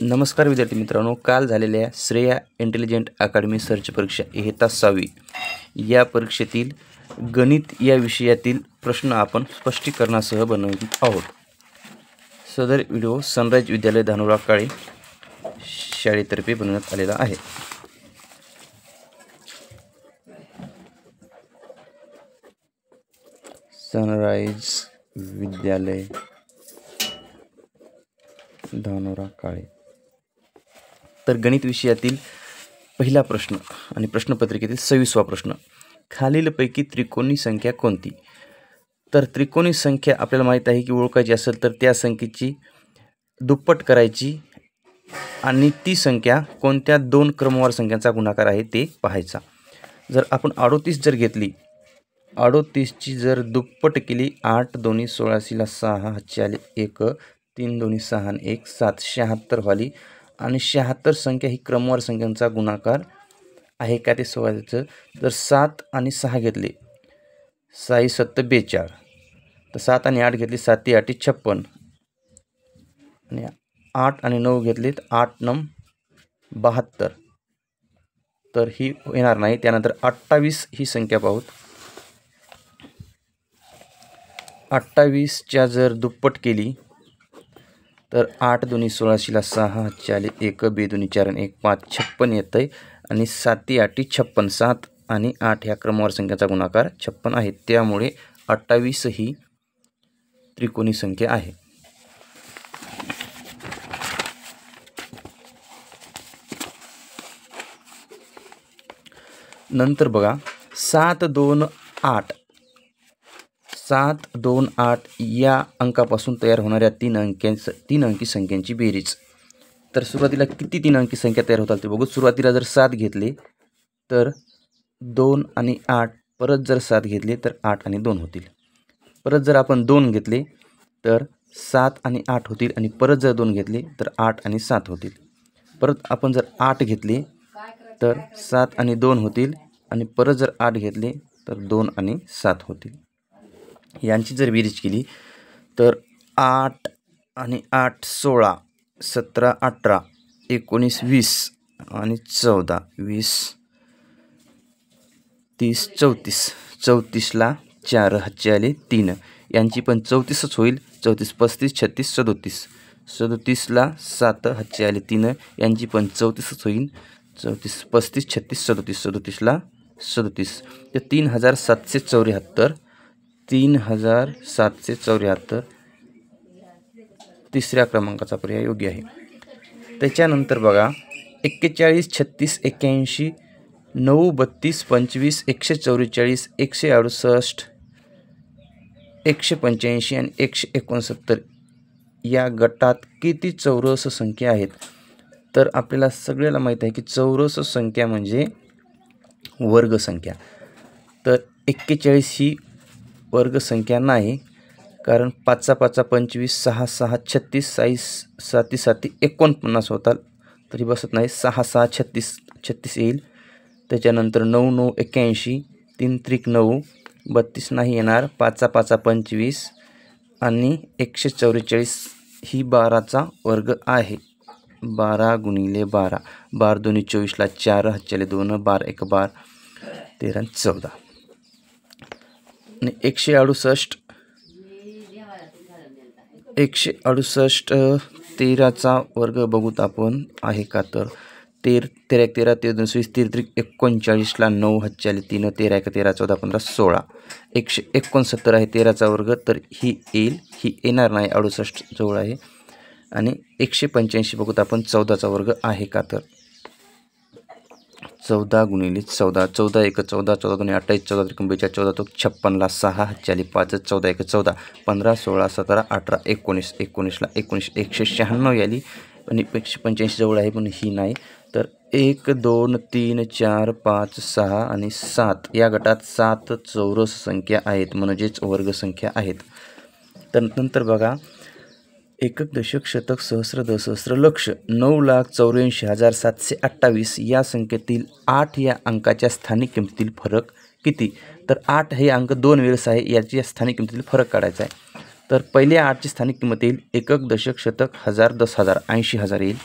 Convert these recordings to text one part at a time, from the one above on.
नमस्कार विद्यार्थी मित्रांनो, काल झालेल्या श्रेया इंटेलिजंट अकॅडमी सर्च परीक्षा इयत्ता 6वी या परीक्षेतील गणित या विषयातील प्रश्न आपण स्पष्टीकरणासह बनवत आहोत। सदर व्हिडिओ सनराइज विद्यालय धानोरा काळे शाळेतर्फे बनवण्यात आलेला आहे। सनराइज विद्यालय धानोरा काळे। तर गणित विषयातील पहिला प्रश्न आणि प्रश्नपत्रिकेतील 26वा प्रश्न, खालीलपैकी त्रिकोणी संख्या कोणती? तर त्रिकोणी संख्या आपल्याला माहित आहे की ओळखायची असेल तर त्या संख्येची दुप्पट करायची आणि ती संख्या कोणत्या दोन क्रमवार संख्यांचा गुणाकार आहे ते पाहायचा। जर आपण 38 जर घेतली, 38 ची जर दुप्पट केली, 8 दोन्ही 16 ला 6 हातचे आले 1, 3 दोन्ही 6 आणि 1 7, 76 वाली आणि 76 संख्या ही क्रमवार संख्यांचा गुणाकार आहे का ते शोधायचं। जर 7 आणि 6 घेतले, 6 7 42, तर 7 आणि 8 घेतली, 7 8 56 आणि 8 आणि 9 घेतले, 8 9 72, तर ही येणार नाही। त्यानंतर 28 ही संख्या पाहूत। 28 च्या जर दुप्पट केली तर 8 दोन्ही 16 ला 6 हातचे आले 1, 2 दोन्ही 4 आणि 1 5, 56 येते आणि 7 8 56, 7 आणि 8 ह्या क्रमवार संख्याचा गुणाकार 56 आहे। त्यामुळे 28 ही त्रिकोणी संख्या आहे। नंतर बघा 7 2 8, 7 2 8 या अंकापासून तयार होणाऱ्या तीन अंकी संख्यांची बेरीज। तर सुरुवातीला किती तीन अंकी संख्या तयार होतात ते बघू। सुरुवातीला जर 7 घेतले तर 2 आणि 8, परत जर 7 घेतले तर 8 आणि 2 होतील। परत जर आपण 2 घेतले तर 7 आणि 8 होतील आणि परत जर 2 घेतले तर 8 आणि 7 होतील। परत आपण जर 8 घेतले तर 7 आणि 2 होतील आणि परत जर 8 घेतले तर 2 आणि 7 होतील। यांची जर बेरीज केली तर 8 आणि 8 16, 17 18, 19 20 आणि 14 20 30 34, 34 ला 4 हातचे आले 3, यांची पण 34च होईल। 34 35 36 37, 37 ला 7 हातचे आले 3, यांची पण 34च होईल। 34 35 36 37, 37 ला 37, तर 3774, 3774 तिसऱ्या क्रमांकाचा पर्याय योग्य आहे। त्याच्यानंतर बघा 41 36 81 9 32 25 144 168 185 आणि 169 या गटात किती चौरस संख्या आहेत? तर आपल्याला सगळ्याला माहित आहे की चौरस संख्या म्हणजे वर्ग संख्या। तर 41 ही वर्ग संख्या नाही, कारण 5 5 25, 6 6 36, 7 7 49 होतात, तरी बसत नाही। 6 6 36 36 येईल। त्याच्यानंतर 9 9 81, 3 3 9 32 नाही येणार। 5 5 25 आणि 144 ही 12चा वर्ग आहे। 12 गुणिले 12, 12 दोन्ही 24 ला 4 हातचे 2, 12 1 12, 13 14 आणि 168 13चा वर्ग बघूत आपण आहे का? तर 13 13 13 13 13 39 ला 9 हातचे आले 3, 13 1 13 14 15 16, 169 आहे 13चा वर्ग, तर ही येईल, ही येणार नाही, 68 जवळ आहे। आणि 185 बघूत आपण 14चा वर्ग आहे का? तर 14 गुणिले 14, 14 1 14, 14 2 28, 14 3 42, 14 2 56 ला 6 हातचे आले 5, 14 1 14, 15 16 17 18 19, 19 ला 19 196 आली आणि 185 जवळ आहे पण ही नाही। तर 1 2 3 4 5 6 आणि 7 या गटात 7 चौरस संख्या आहेत, म्हणजेच वर्ग संख्या आहेत। तर नंतर बघा एकक दशक शतक सहस्र दशसहस्र लक्ष 9,84,728 या संख्येतील 8 या अंकाच्या स्थानिक किमतीतील फरक किती? तर 8 हे अंक 2 वेळेस आहे, याच्या स्थानिक किमतीतील फरक काढायचा आहे। तर पहिल्या 8ची स्थानिक किंमत येईल एकक दशक शतक हजार 10,000 80,000 येईल।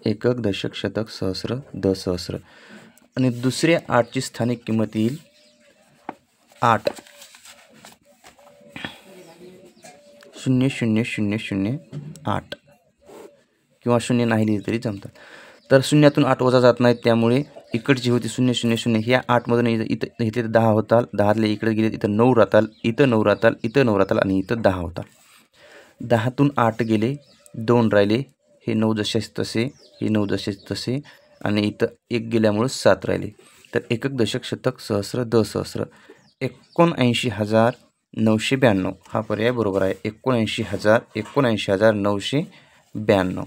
एकक, दशक, शतक, सहस्र, दसहस्र. आणि दुसऱ्या 8ची स्थानिक किंमत येईल 8. 000008 किंवा 0 नाही लिहिले तरी जमतात. तर शून्यातून 8 वजा जात नाहीत, त्यामुळे इकडची होती 000. ह्या 8मधून इथं इथे 10 होताल, 10तले इकडे गेले इथं 9 राहताल, इथं 9 राहताल, इथं 9 राहताल आणि इथं 10 होताल. 10तून 8 गेले, 2 राहिले, हे 9 जसेच तसे, हे 9 जसेच तसे आणि इथं 1 गेल्यामुळे 7 राहिले. तर एकक, दशक, शतक, सहस्र, दसहस्र. 79,992 हा पर्याय बरोबर आहे. 79,992.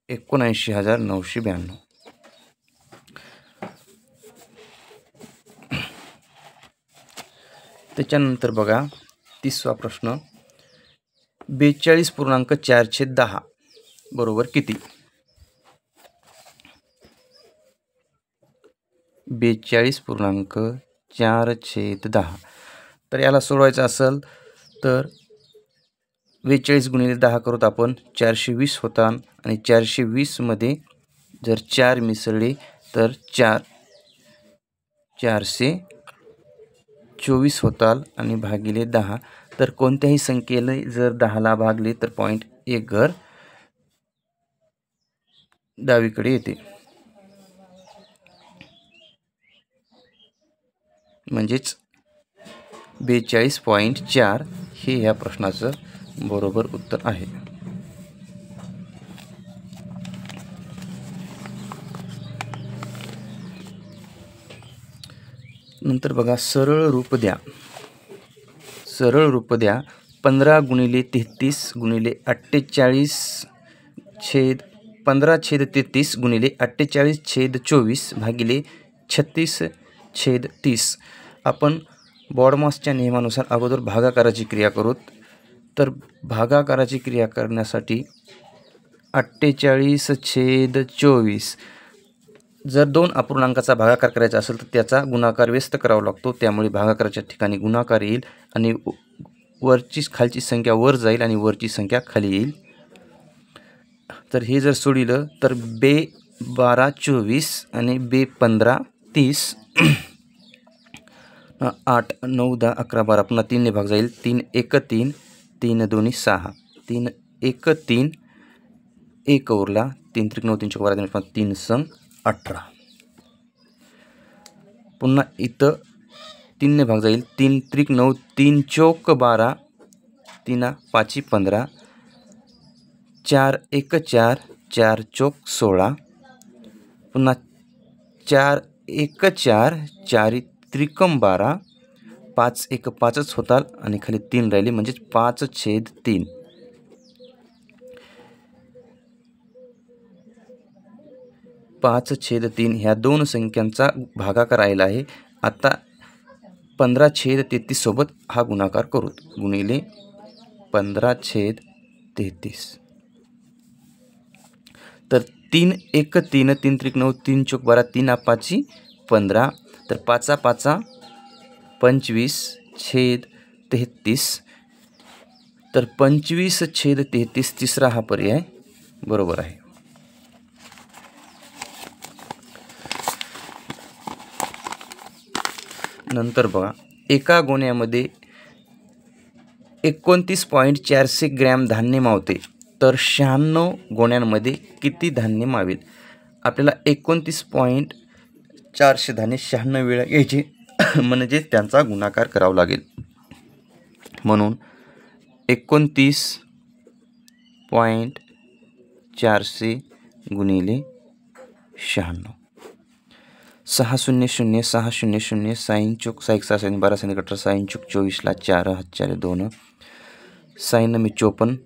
79,992. त्याच्यानंतर बघा 30वा प्रश्न. 42.4/10 बरोबर किती? 42.4/10. तर याला सोडवायचं असेल तर 42 गुणिले 10 करूत आपण, 420 होतात आणि 420मध्ये जर 4 मिसळले तर 424 होताल आणि भागिले 10. तर कोणत्याही संख्येला जर 10ला भागले तर पॉईंट 1 घर डावीकडे येते, म्हणजेच 42.4 हे ह्या प्रश्नाचं बरोबर उत्तर आहे. नंतर बघा सरळ रूप द्या. सरळ रूप द्या. 15 गुणिले 33 गुणिले 48/15/33 गुणिले 48/24 भागिले 36/30. आपण बॉडमासच्या नियमानुसार अगोदर भागाकाराची क्रिया करूत. तर भागाकाराची क्रिया करण्यासाठी 48/24 जर 2 अपूर्णांकाचा भागाकार करायचा असेल तर त्याचा गुणाकार व्यस्त करावा लागतो, त्यामुळे भागाकाराच्या ठिकाणी गुणाकार येईल आणि वरची खालची संख्या वर जाईल आणि वरची संख्या खाली येईल. तर हे जर सोडलं तर 2 12 24 आणि 2 15 30 8 9 10 11 12 पुन्हा 3 ने भाग जाईल. 3 1 3 3 2 6 3 1 3 1 उरला, 3 त्रिक 9 3 चौक 12 3 संग 18. पुन्हा इथं 3 ने भाग जाईल. 3 त्रिक 9 3 चौक 12 3 5 15 4 1 4 4 चौक 16. पुन्हा 4 1 4 4 त्रिकम 12 5 1 5च होताल आणि खाली 3 राहिले, म्हणजेच 5/3. 5/3 ह्या दोन संख्यांचा भागाकार आलेला आहे. आता 15/33 सोबत हा गुणाकार करू, गुणिले 15/33. तर 3 1 3 3 त्रिक 9 3 चौक 12 3 5 15. तर 5 5 25/33. तर 25/33 तिसरा हा पर्याय बरोबर आहे. नंतर बघा एका गोण्यामध्ये 29.400 ग्रॅम धान्य मावते, तर 96 गोण्यांमध्ये किती धान्य मावेल? आपल्याला 29.400 धान्य 96 वेळा घ्यायचे म्हणजे त्यांचा गुणाकार करावा लागेल. म्हणून 29.400 गुणिले 96. 6 0 0 6 0 0 साइन चौक 6 6 साइन 12 साइन 18 साइन चौक 24ला 4 हातच्याले 2 साइन मी 54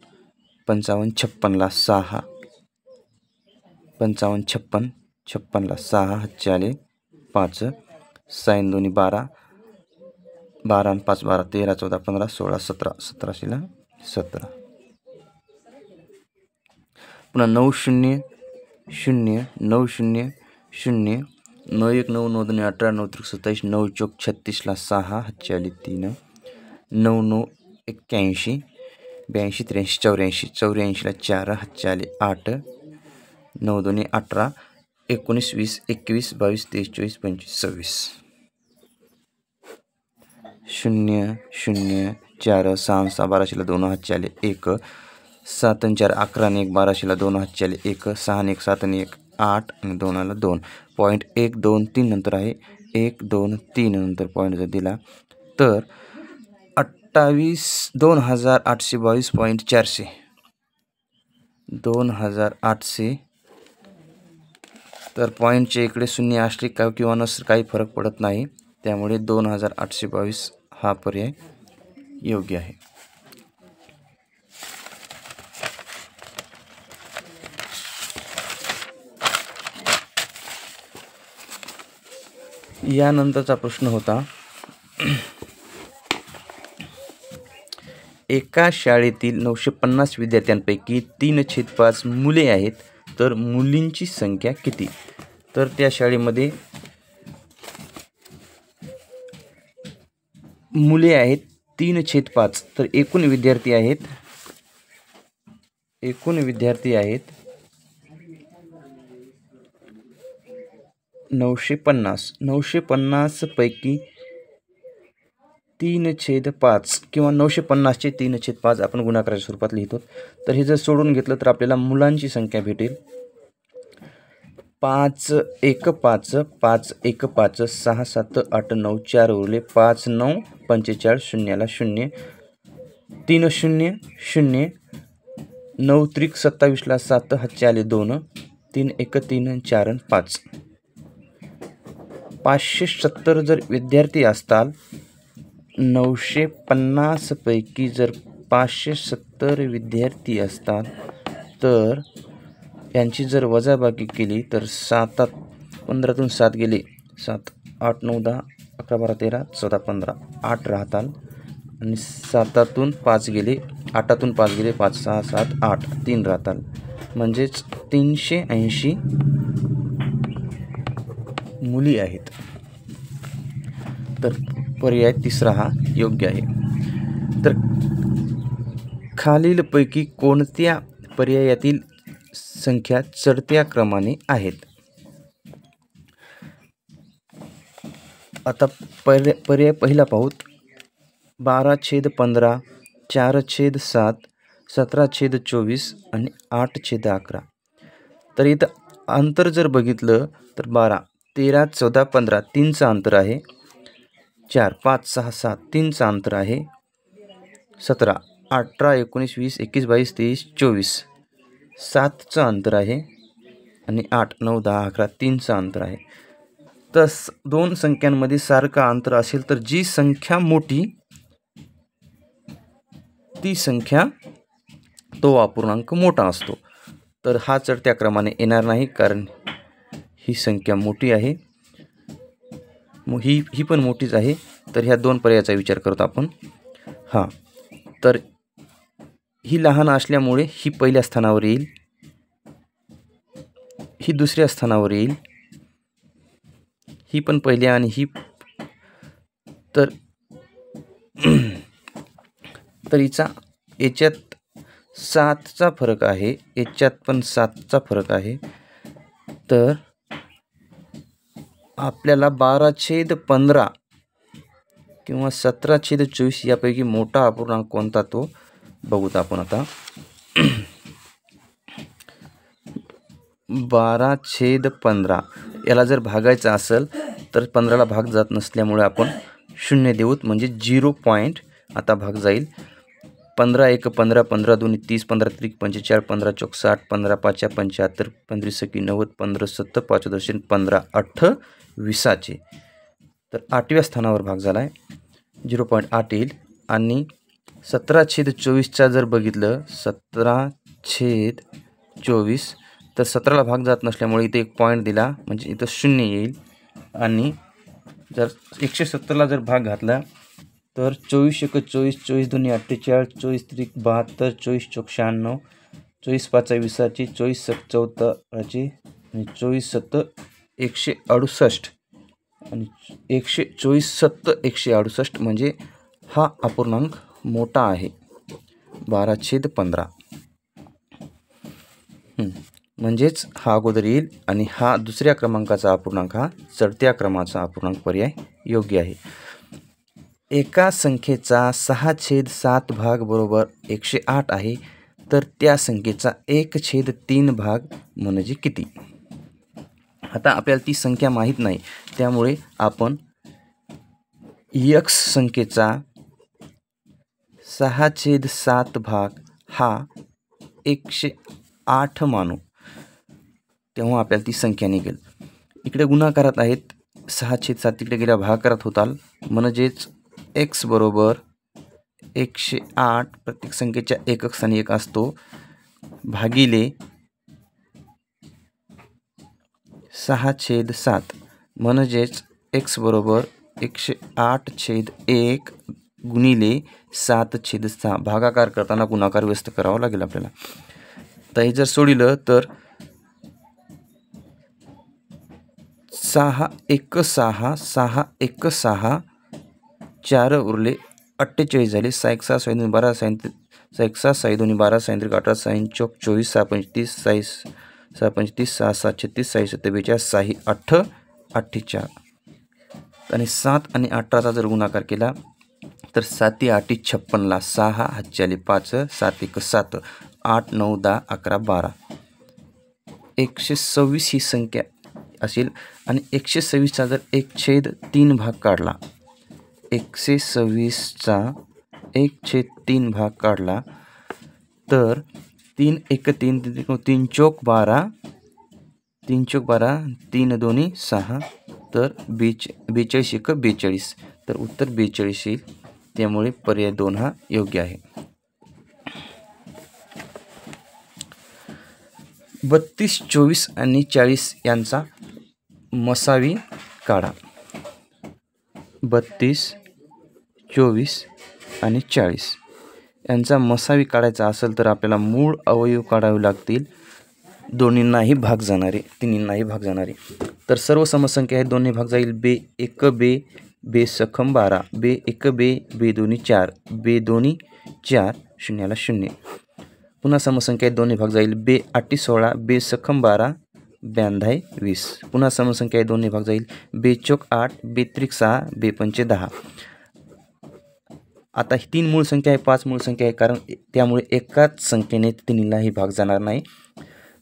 55 56ला 6 55 56 56ला 6 हातच्याले 5 साइन 2 12 12 आणि 5 12 13 14 15 16 17 17ला 17. पुन्हा 9 0 0 9 0 0 9 1 9 9 2 18 9 3 27 9 चौक 36ला 6 हातच्याले 3 9 9 81 82 83 84 84ला 4 हातच्याले 8 9 2 18, 19 20 21 22 23 24 25 26. 0 0 4 6 6 12ला 2 हातचे आले 1, 7 आणि 4 11 आणि 1 12ला 2 हातचे आले 1, 6 आणि 1 7 आणि 1 8 आणि 2 आला 2. पॉईंट 1 2 3 नंतर आहे 1 2 3 नंतर पॉईंट जर दिला तर 2822.400 2800. तर पॉईंटच्या इकडे शून्य असले का किंवा नसले काही फरक पडत नाही, त्यामुळे 2822 हा पर्याय योग्य आहे. यानंतरचा प्रश्न होता, एका शाळेतील 950 विद्यार्थ्यांपैकी 3/5 मुले आहेत, तर मुलींची संख्या किती? तर त्या शाळेमध्ये मुले आहेत 3/5, तर एकूण विद्यार्थी आहेत 950. 950 पैकी 3/5 किंवा 950चे 3/5 आपण गुणाकाराच्या स्वरूपात लिहितो. तर हे जर सोडून घेतलं तर आपल्याला मुलांची संख्या भेटेल 5 1 5 5 1 5 6 7 8 9 4 उरले 5 9 45 शून्याला 0 3 0 0 9 त्रिक 27ला 7 हातचे आले 2 3 1 3 4 5. 570 जर विद्यार्थी असताल 950 पैकी जर 570 विद्यार्थी असतात तर यांची जर वजाबाकी केली तर 7 15तून 7 गेले 7 8 9 10 11 12 13 14 15 8 राहताल आणि 7तून 5 गेले 8तून 5 गेले 5 6 7 8 3 राहताल, म्हणजेच 380 मुली आहेत. तर पर्याय तिसरा हा योग्य आहे. तर खालीलपैकी कोणत्या पर्यायातील संख्या चढत्या क्रमाने आहेत? आता पर्याय पहिला पाहूत. 12/15, 4/7, 17/24 आणि 8/11. तर इथं अंतर जर बघितलं तर 12 13 14 15 3चं अंतर आहे, 4 5 6 7 3चं अंतर आहे, 17 18 19 20 21 22 23 24 7चं अंतर आहे आणि 8 9 10 11 3चं अंतर आहे. तर दोन संख्यांमध्ये सारखं अंतर असेल तर जी संख्या मोठी ती संख्या तो अपूर्णांक मोठा असतो. तर हा चढत्या क्रमाने येणार नाही, कारण ही संख्या मोठी आहे, ही पण मोठीच आहे. तर ह्या दोन पर्यायाचा विचार करतो आपण. हां, तर ही लहान असल्यामुळे ही पहिल्या स्थानावर येईल, ही दुसऱ्या स्थानावर येईल, ही पण पहिल्या आणि ही तर हिचा याच्यात 7चा फरक आहे, याच्यात पण 7चा फरक आहे. तर आपल्याला 12/15 किंवा 17/24 यापैकी मोठा अपूर्णांक कोणता तो बघूत आपण आता. 12/15 याला जर भागायचं असेल तर 15ला भाग जात नसल्यामुळे आपण 0 देऊत, म्हणजे 0 पॉईंट आता भाग जाईल. 15 1 15 15 2 30 15 त्रिक 45 15 चौक 60 15 5 75 15 सकी 90 15 7 5 दर्शन 15 8 20चे. तर 8व्या स्थानावर भाग झाला आहे, 0.8 येईल. आणि 17/24चा जर बघितलं 17/24 तर 17ला भाग जात नसल्यामुळे इथे एक पॉईंट दिला, म्हणजे इथं 0 येईल. आणि जर 170ला जर भाग घातला तर 24 1 24 24 2 48 24 त्रिक 72 24 चौक 96 24 5 20ची 24 7 14ची आणि 24 7 168 आणि 24 7 168, म्हणजे हा अपूर्णांक मोठा आहे 12/15. म्हणजेच हा अगोदर येईल आणि हा दुसऱ्या क्रमांकाचा अपूर्णांक हा चढत्या क्रमाचा अपूर्णांक पर्याय योग्य आहे. एका संख्येचा 6/7 भाग बरोबर 108 आहे, तर त्या संख्येचा 1/3 भाग म्हणजे किती? आता आपल्याला ती संख्या माहीत नाही, त्यामुळे आपण x संख्येचा 6/7 भाग हा 108 मानू, तेव्हा आपल्याला ती संख्या निघेल. इकडे गुणाकारात आहेत, 6/7 तिकडे गेल्या भागाकारात होताल, म्हणजेच x बरोबर 108 प्रत्येक संख्येच्या एकक स्थानी 1 असतो भागिले 6/7 म्हणजेच x बरोबर 108/1 गुणिले 7/6. भागाकार करताना गुणाकार व्यस्त करावा लागेल आपल्याला. तर हे जर सोडलं तर 6 1 6 6 1 6 4 उरले 48 झाले. 6 1 6 6 2 12 6 1 6 6 2 12 6 3 18 6 चौक 24 6 35 6 6 35 6 7 36 6 7 42 6 8 48 आणि 7 आणि 18चा जर गुणाकार केला तर 7 8 56ला 6 हातच्याले 5 7 1 7 8 9 10 11 12 126 ही संख्या असेल. आणि 126चा जर 1/3 भाग काढला, 126चा 1/3 भाग काढला तर 3 1 3 3 चौक 12 3 चौक 12 3 2 6 तर 42 1 42 तर उत्तर 42 येईल. त्यामुळे पर्याय 2 हा योग्य आहे. 32 24 आणि 40 यांचा मसावी काढा. 32 24 आणि 40 यांचा मसावी काढायचा असेल तर आपल्याला मूळ अवयव काढावे लागतील. दोन्हींनाही भाग जाणारे, तिन्हींनाही भाग जाणारे. तर सर्व समसंख्या आहेत, दोन्ही भाग जाईल. बे 1 बे बे सखम 12 बे 1 बे बे 2 4 बे 2 4 शून्याला 0. पुन्हा समसंख्या आहेत, दोन्ही भाग जाईल. बे 8 16 बे सखम 12 42 20. पुन्हा समसंख्या आहे, दोन्ही भाग जाईल. बे चौक 8 बे त्रिक 6 बे पंचे 10. आता 3 मूळ संख्या आहे, 5 मूळ संख्या आहे, कारण त्यामुळे एकाच संख्येने तिन्हीलाही भाग जाणार नाही.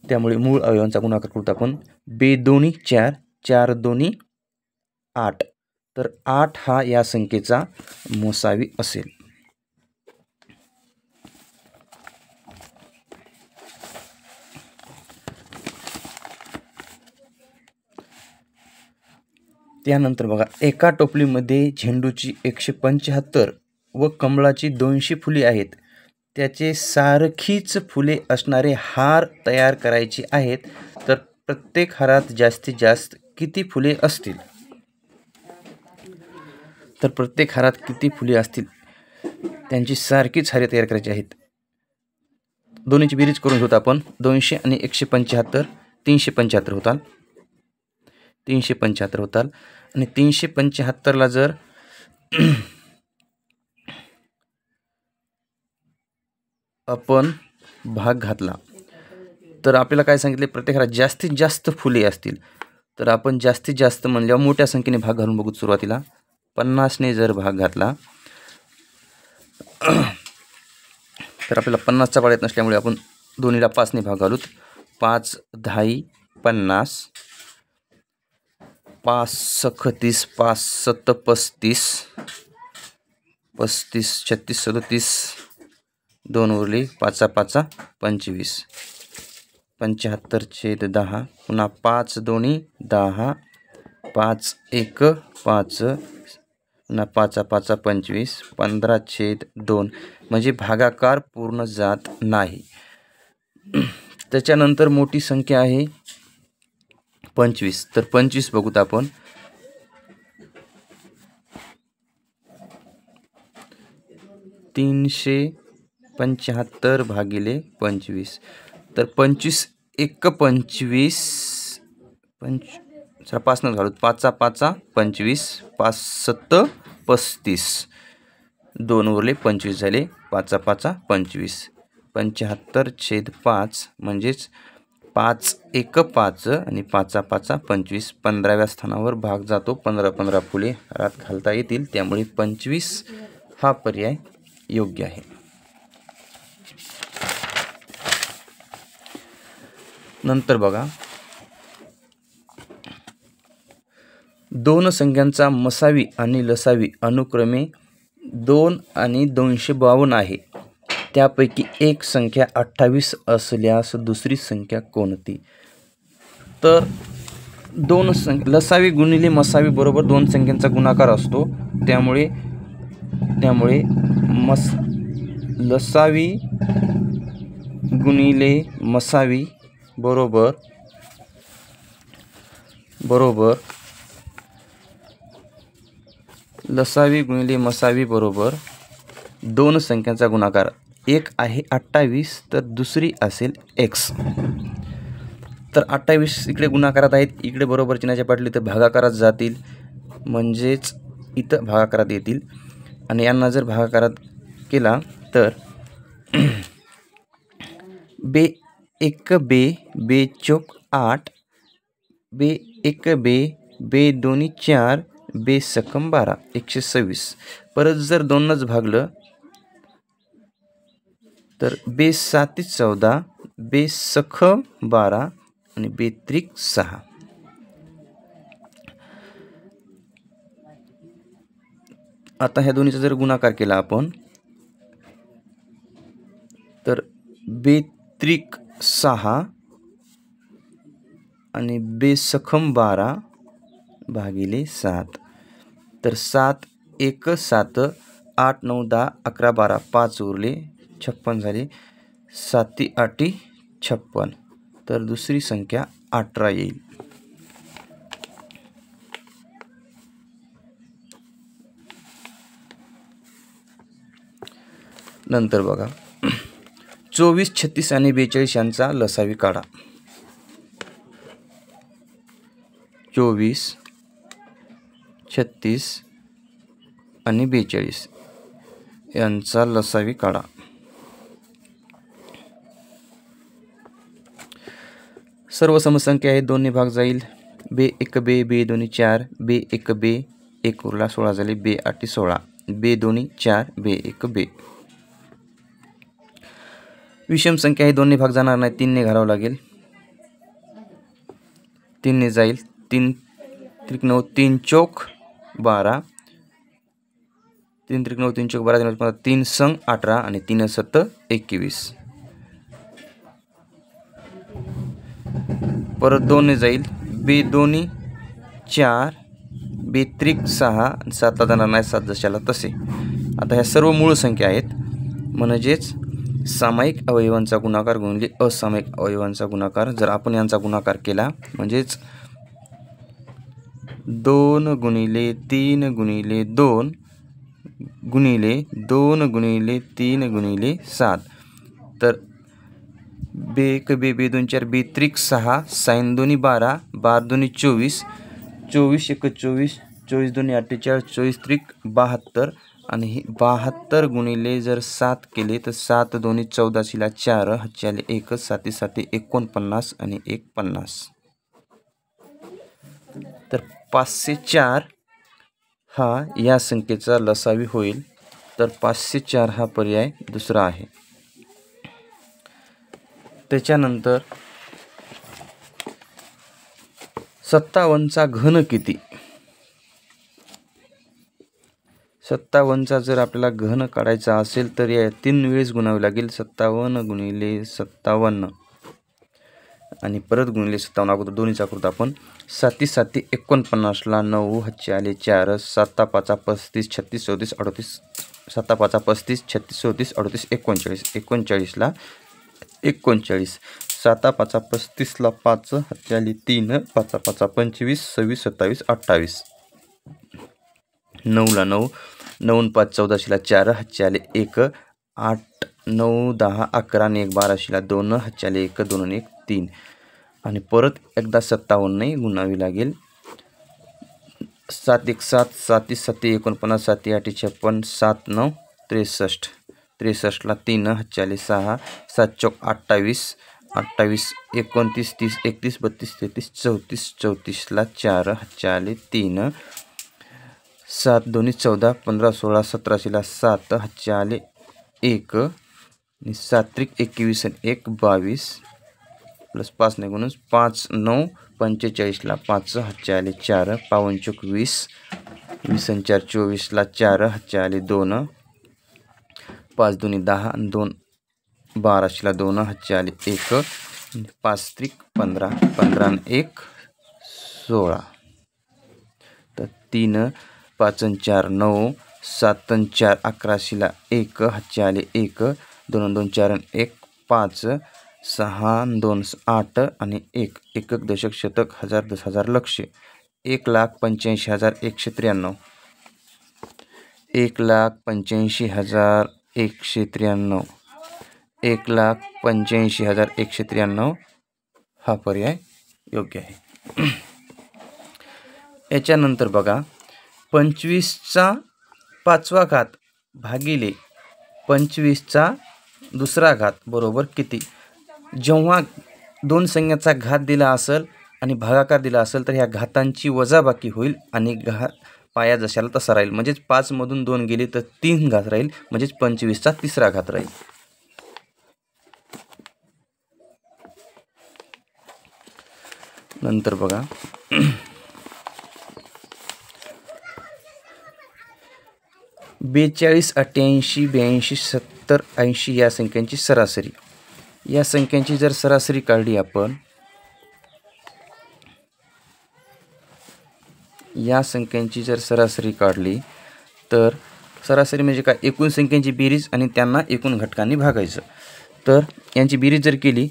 त्यामुळे मूळ अवयवांचा गुणाकार करू आपण. बे 2 4 4 2 8 तर 8 हा या संख्येचा मोसावी असेल. त्यानंतर बघा, एका टोपलीमध्ये झेंडूची 175 व कमळाची 200 फुले आहेत. त्याचे सारखीच फुले असणारे हार तयार करायचे आहेत. तर प्रत्येक हारात जास्तीत जास्त किती फुले असतील? तर प्रत्येक हारात किती फुले असतील त्यांची सारखीच हारे तयार करायची आहेत. दोन्हीची बेरीज करून घेऊ आपण. 200 आणि 175 375 होतात. 375 होतात आणि 375ला जर आपण भाग घातला तर आपल्याला काय सांगितले, प्रत्येक हारात जास्तीत जास्त फुले असतील. तर आपण जास्तीत जास्त म्हणल्यावर मोठ्या संख्येने भाग घालून बघू. सुरुवातीला 50ने जर भाग घातला तर आपल्याला 50चा पाढा येत नसल्यामुळे आपण दोन्हीला 5ने भाग घालूत. 5 10 50 5 सख 30 5 7 35 35 36 37 2 उरले 5 5 25 75/10 पुन्हा 5 2 10 5 1 5 पुन्हा 5 5 25 15/2 म्हणजे भागाकार पूर्ण जात नाही. त्याच्यानंतर मोठी संख्या आहे 25. तर 25 बघूत आपण. 375 भागिले 25 तर 25 1 25 5 न घालूत. 5 5 25 5 7 35 2 उरले 25 झाले. 5 5 25 75/5 म्हणजेच 5 1 5 आणि 5 5 25. 15व्या स्थानावर भाग जातो. 15 15 फुले हारात घालता येतील, त्यामुळे 25 हा पर्याय योग्य आहे. नंतर बघा, दोन संख्यांचा मसावी आणि लसावी अनुक्रमे 2 आणि 252 आहे. त्यापैकी एक संख्या 28 असल्यास दुसरी संख्या कोणती? तर लसावी गुणिले मसावी बरोबर दोन संख्यांचा गुणाकार असतो. त्यामुळे लसावी गुणिले मसावी बरोबर लसावी गुणिले मसावी बरोबर दोन संख्यांचा गुणाकार. एक आहे 28 तर दुसरी असेल x. तर 28 इकडे गुणाकारात आहेत, इकडे बरोबर चिन्हाच्या पाठली तर भागाकारात जातील, म्हणजेच इथं भागाकारात येतील. आणि यांना जर भागाकारात केला तर बे 1 बे बे चौक 8 बे 1 बे बे दोन्ही 4 बे सकम 12 126. परत जर दोनच भागलं तर बे 7 14 बे सख 12 आणि बे त्रिक 6. आता ह्या दोन्हीचा जर गुणाकार केला आपण तर बे त्रिक 6 आणि बे सखम 12 भागिले 7. तर 7 1 7 8 9 10 11 12 5 उरले 56 झाले. 7 8 56. तर दुसरी संख्या 18 येईल. नंतर बघा, 24 36 आणि 42 यांचा लसावी काढा. 24 36 आणि 42 यांचा लसावी काढा. सर्व समसंख्या आहेत, 2 ने भाग जाईल. बे 1 बे बे दोन्ही 4 बे 1 बे 1 उरला 16 झाले. बे 8 16 बे दोन्ही 4 बे 1 बे. विषम संख्या आहे, 2 ने भाग जाणार नाही, 3 ने घालावं लागेल. 3 ने जाईल. 3 त्रिक 9 3 चौक 12 3 त्रिक 9 3 चौक 12 3 संग 18 आणि 3 7 21. परत 2 ने जाईल. बे दोन्ही 4 बे त्रिक 6 आणि 7 जाणार नाही, 7 जशाला तसे. आता ह्या सर्व मूळ संख्या आहेत, म्हणजेच सामायिक अवयवांचा गुणाकार गुणिले असामायिक अवयवांचा गुणाकार. जर आपण यांचा गुणाकार केला म्हणजेच 2 गुणिले 3 गुणिले 2 गुणिले 2 गुणिले 3 गुणिले 7. तर बे 1 बे बे 2 4 बे त्रिक 6 साइन दोन्ही 12 12 दोन्ही 24 24 1 24 24 दोन्ही 48 24 त्रिक 72 आणि हे 72 गुणिले जर 7 केले तर 7 दोन्ही 14 4 हातच्याले 1 7 7 49 आणि 1 50. तर 504 हा या संख्येचा लसावी होईल. तर 504 हा पर्याय दुसरा आहे. त्याच्यानंतर 57चा घन किती? 57चा जर आपल्याला घन काढायचा असेल तर या 3 वेळेस गुणावे लागेल. 57 गुणिले 57 आणि परत गुणिले 57 अगोदर दोन्हीचा करूत आपण. 7 7 49 ला 9 हातचे आले 4 7 5 35 36 34 38 7 5 35 36 34 38 39 39 ला 39 7 5 35 ला 5 हातचे आले 3 5 5 25 26 27 28 9 ला 9 9 5 14 ला 4 हातचे आले 1 8 9 10 11 आणि 1 12 ला 2 हातचे आले 1 2 आणि 1 3 आणि परत एकदा 57 ने गुणावी लागेल. 7 1 7 7 7 49 7 8 56 7 9 63 63 ला 3 हातचे आले 6 7 चौक 28 28, 29, 30, 31, 32, 33, 34, 34ला 4 हातच्या आले 3, 7 दोन्ही 14, 15, 16, 17ला 7 हातच्या आले 1 आणि 7 त्रिक 21 आणि 1 22 प्लस 5 नाही म्हणून 5 9 45ला 5 हातच्या आले 4, 5 चौक 20, 20 आणि 4 24ला 4 हातच्या आले 2, 5 दोन्ही 10 आणि 2 12ला 2 हातच्या आले 1, 5 त्रिक 15, 15 आणि 1 16, तर 3 5 आणि 4 9, 7 आणि 4 11ला 1 हातच्या आले 1, 2 आणि 2 4 आणि 1 5, 6 आणि 2 8 आणि 1 एकक दशक शतक हजार 10,000 लक्ष 1,85,193, 1,85,193, 1,85,193 हा पर्याय योग्य आहे. याच्यानंतर बघा 25चा 5वा घात भागिले 25चा 2रा घात बरोबर किती. जेव्हा दोन संख्याचा घात दिला असेल आणि भागाकार दिला असेल तर ह्या घातांची वजाबाकी होईल आणि पाया जशाला तसा राहील. म्हणजेच 5 मधून 2 गेले तर 3 घात राहील, म्हणजेच 25चा 3रा घात राहील. नंतर बघा 42, 88, 82, 70, 80 या संख्यांची सरासरी. या संख्यांची जर सरासरी काढली आपण, या संख्यांची जर सरासरी काढली तर सरासरी म्हणजे काय, एकूण संख्यांची बेरीज आणि त्यांना एकूण घटकांनी भागायचं. तर यांची बेरीज जर केली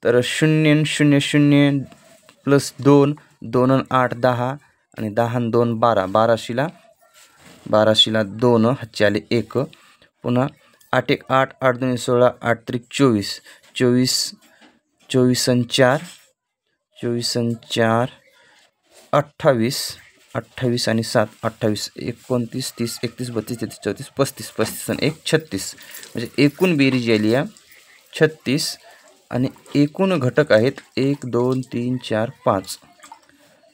तर 0 0 0 प्लस 2 2 आणि 8 10 आणि 10 आणि 2 12, 12शीला 2 हातचे आले 1, पुन्हा 8 1 8, 8 2 16, 8 त्रिक 24, 24 24 आणि 4 24 आणि 4 28, 28 आणि 7 28, 29 30 31 32 33 34 35, 35 आणि 1 36, म्हणजे एकूण बेरीज आली आहे 36 आणि एकूण घटक आहेत 1 2 3 4 5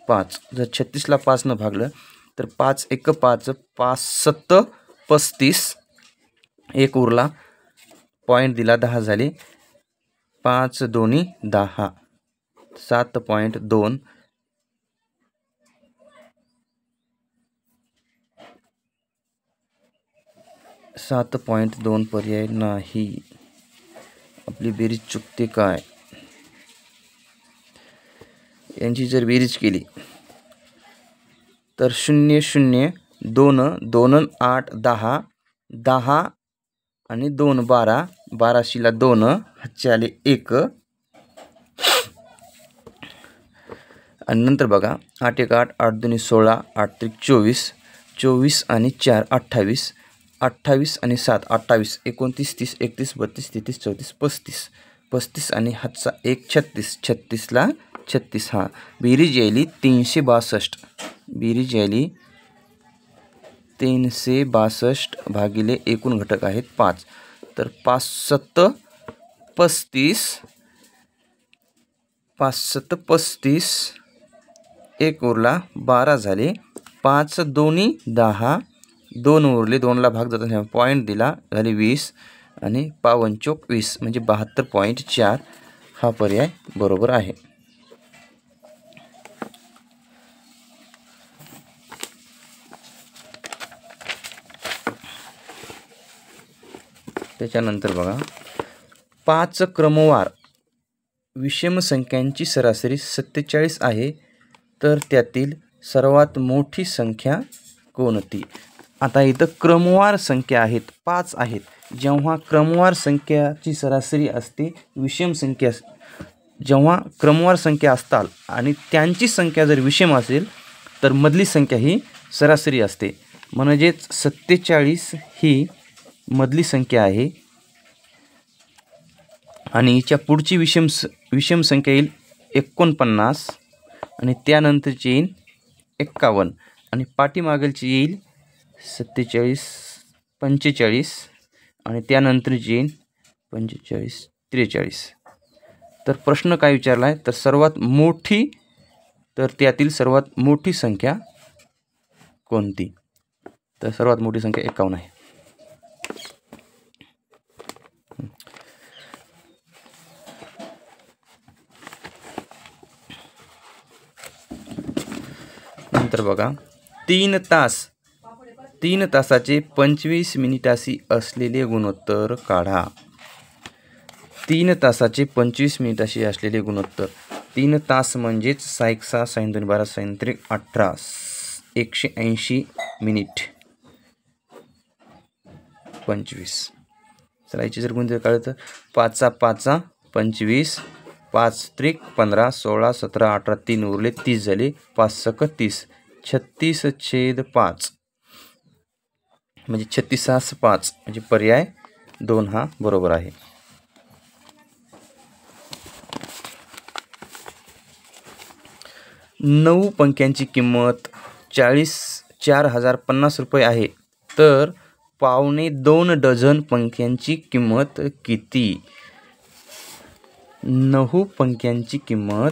5. जर 36ला 5 न भागलं तर 5 1 5, 5 7 35, 1 उरला, पॉईंट दिला 10 झाले, 5 दोन्ही 10, 7.2, 7.2 पर्याय नाही. आपली बेरीज चुकते काय. यांची जर बेरीज केली तर 0 0 2 2 8 10 10 आणि 2 12, 12शीला 2 हातचे आले 1 आणि नंतर बघा 8 1 8, 8 2 16, 8 त्रिक 24, 24 आणि 4 28, 28 आणि 7 28, 29 30 31 32 33 34 35, 35 आणि हातचा 1 36, 36ला 36. हा बेरीज यायली 362. बेरीज यायली 362 भागिले एकूण घटक आहेत 5, तर 5 7 35, 5 7 35, 1 उरला, 12 झाले, 5 दोन्ही 10, 2 उरले, 2ला भाग जाताना पॉईंट दिला, झाले 20 आणि 5 चौक 20, म्हणजे 72.4 हा पर्याय बरोबर आहे. त्याच्यानंतर बघा 5 क्रमवार विषम संख्यांची सरासरी 47 आहे, तर त्यातील सर्वात मोठी संख्या कोणती. आता इथं क्रमवार संख्या आहेत, 5 आहेत. जेव्हा क्रमवार संख्याची सरासरी असते विषम संख्या, जेव्हा क्रमवार संख्या असतात आणि त्यांची संख्या जर विषम असेल तर मधली संख्या ही सरासरी असते. म्हणजेच 47 ही मधली संख्या आहे आणि हिच्या पुढची विषम संख्या येईल 49 आणि त्यानंतरची येईल 51 आणि पाठीमागलची येईल 47 45 आणि त्यानंतरची येईल 45 43. तर प्रश्न काय विचारला आहे, तर सर्वात मोठी, तर त्यातील सर्वात मोठी संख्या कोणती? तर सर्वात मोठी संख्या 51 आहे. नंतर बघा, 3 तासाचे 25 मिनिटाशी असलेले गुणोत्तर काढा. 3 तासाचे 25 मिनिटाशी असलेले गुणोत्तर. 3 तास म्हणजेच 6 × 6 = 2 = 12 × 3 = 18, 180 मिनिट 25. चला याची जर गुणोत्तर काढलं तर 5 × 5 = 25, 5 × 3 = 15, 16, 17, 18, 3 उरले 30 झाले, 5 × 6 = 30, 36/5 म्हणजे 36/5 म्हणजे पर्याय 2 हा बरोबर आहे. नऊ पंख्यांची किंमत 4,050 रुपये आहे, तर 2.25 डझन पंख्यांची किंमत किती? 9 पंख्यांची किंमत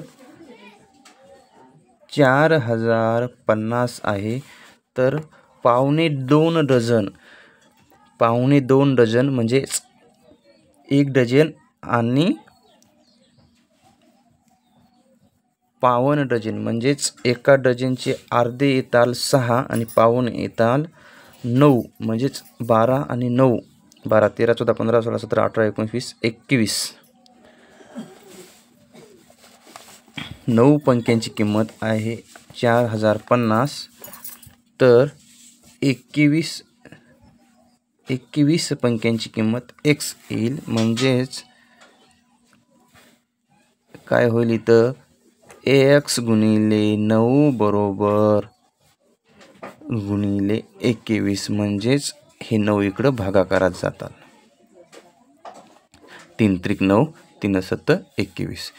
4,050 आहे, तर 2.25 डझन, 2.25 डझन म्हणजे 1 डझन आणि 52 डझन म्हणजेच एका डझनचे अर्धे येताल 6 आणि 52 येताल 9 म्हणजेच 12 आणि 9, 12, 13, 14, 15, 16, 17, 18, 19, 21. 9 पंख्यांची किंमत आहे 4,050, तर 21 पंख्यांची किंमत x येईल. म्हणजेच काय होईल इथं, x गुणिले 9 बरोबर गुणिले 21, म्हणजेच हे 9 इकडं भागाकारात जातात. 3 × 9 = 3 × 7 = 21,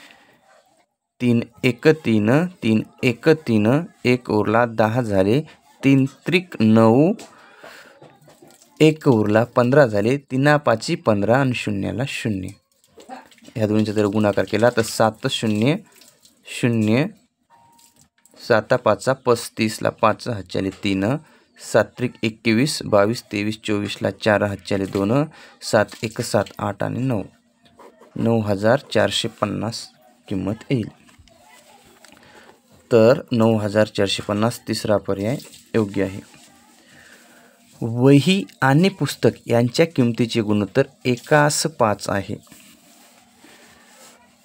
3 × 1 = 3, 3 × 1 = 3, 1 उरला 10 झाले, 3 × 3 = 9, 1 उरला 15 झाले, 3 × 5 = 15 आणि 0 ला 0. ह्या दोन्हीचा जर गुणाकार केला तर 7 0 0, 7 5 35 ला 5 हातच्याले 3, 7 × 1 = 21, 22, 23, 24 ला 4 हातच्याले 2, 7 1 7, 8 आणि 9, 9,450 किंमत येईल. तर 9,450 तिसरा पर्याय योग्य आहे. वही आणि पुस्तक यांच्या किमतीचे गुणोत्तर 1:5 आहे.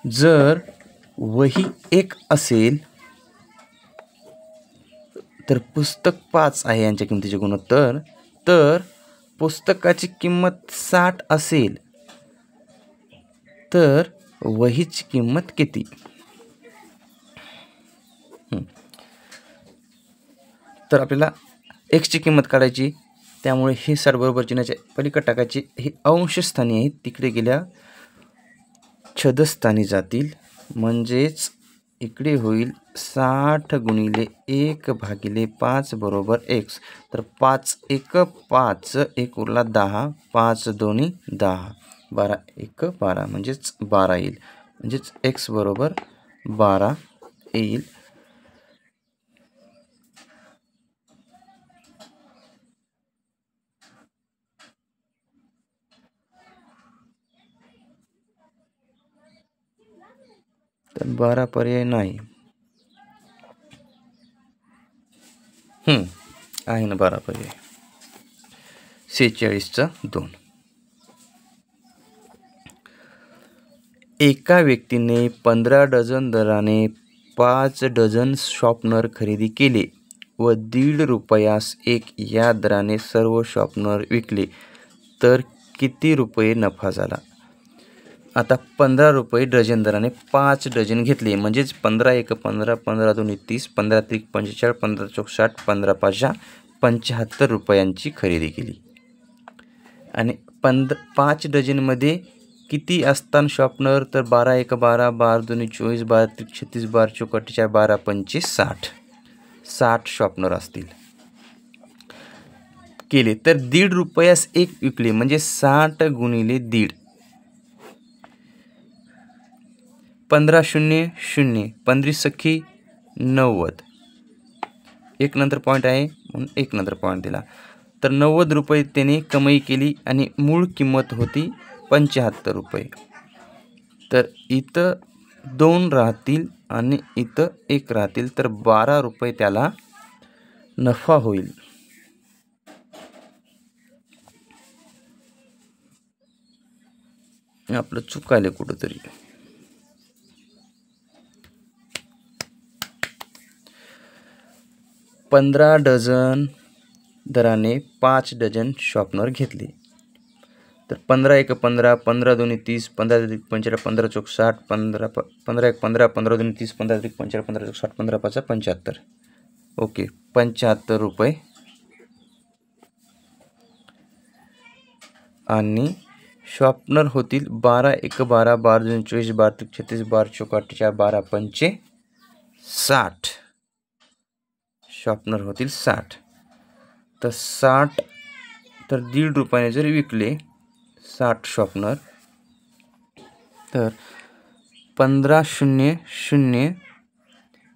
जर वही 1 असेल तर पुस्तक 5 आहे यांच्या किमतीचे गुणोत्तर, तर पुस्तकाची किंमत 60 असेल तर वहीची किंमत किती? तर आपल्याला x ची किंमत काढायची, त्यामुळे हे 60 बरोबर चिन्हाच्या पलीकडे टाकायचे. हे अंशस्थानी आहेत, तिकडे गेल्या छदस्थानी जातील, म्हणजेच इकडे होईल 60 गुणिले 1/5 बरोबर x. तर 5 1 5, 1 उरला 10, 5 2 10, 12 1 12 म्हणजेच 12 येईल, म्हणजेच x बरोबर 12 येईल. तर 12 पर्याय नाही. आहे ना 12 पर्याय. 46चा 2. एका व्यक्तीने 15 डझन दराने 5 डझन शॉर्पनर खरेदी केले व ₹1.50 या दराने सर्व शॉर्पनर विकले, तर किती रुपये नफा झाला? आता 15 रुपये डझन दराने 5 डझन घेतले, म्हणजेच 15 1 15, 15 2 30, 15 3 45, 15 4 60, 15 5 75 रुपयांची खरेदी केली. आणि 5 डझनमध्ये किती असतात शॉर्पनर? तर 12 1 12, 12 2 24, 12 3 36, 12 4 48, 12 25 60, 60 शॉर्पनर असतील. केले तर ₹1.50 एक विकले, म्हणजे 60 गुणिले 1.5, 1500 15 सखी 90, एक नंतर पॉईंट आहे म्हणून एक नंतर पॉईंट दिला. तर 90 रुपये त्याने कमाई केली आणि मूळ किंमत होती 75 रुपये. तर इथं 2 राहतील आणि इथं 1 राहतील, तर 12 रुपये त्याला नफा होईल. आपलं चुकायला कुठंतरी. पंधरा डझन दराने 5 डझन शॉर्पनर घेतले. तर 15 एक 15, 15 दोन्ही 30, 15 अधिक 15, 15 चौक 60, 15 एक 15, 15 दोन्ही 30, 15 अधिक 15, 15 चौक 60, 15 पाचा 75. ओके, 75 रुपये. आणि शॉर्पनर होतील 12 एक 12, 12 दोन्ही 24, 12 त्रिक 36, 12 चौक 48, 12 पंचे 60. शॉर्पनर होतील 60. तर 60 तर 1.5 रुपयाने जर विकले 60 शॉर्पनर, तर 1500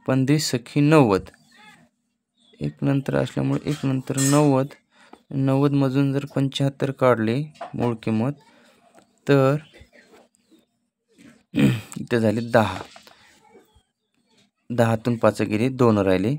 15 सखी 90, एक नंतर असल्यामुळे एक नंतर 90, 90 मधून जर 75 काढले मूळ किंमत, तर इथे झाले 10. 10तून 5 गेले 2 राहिले,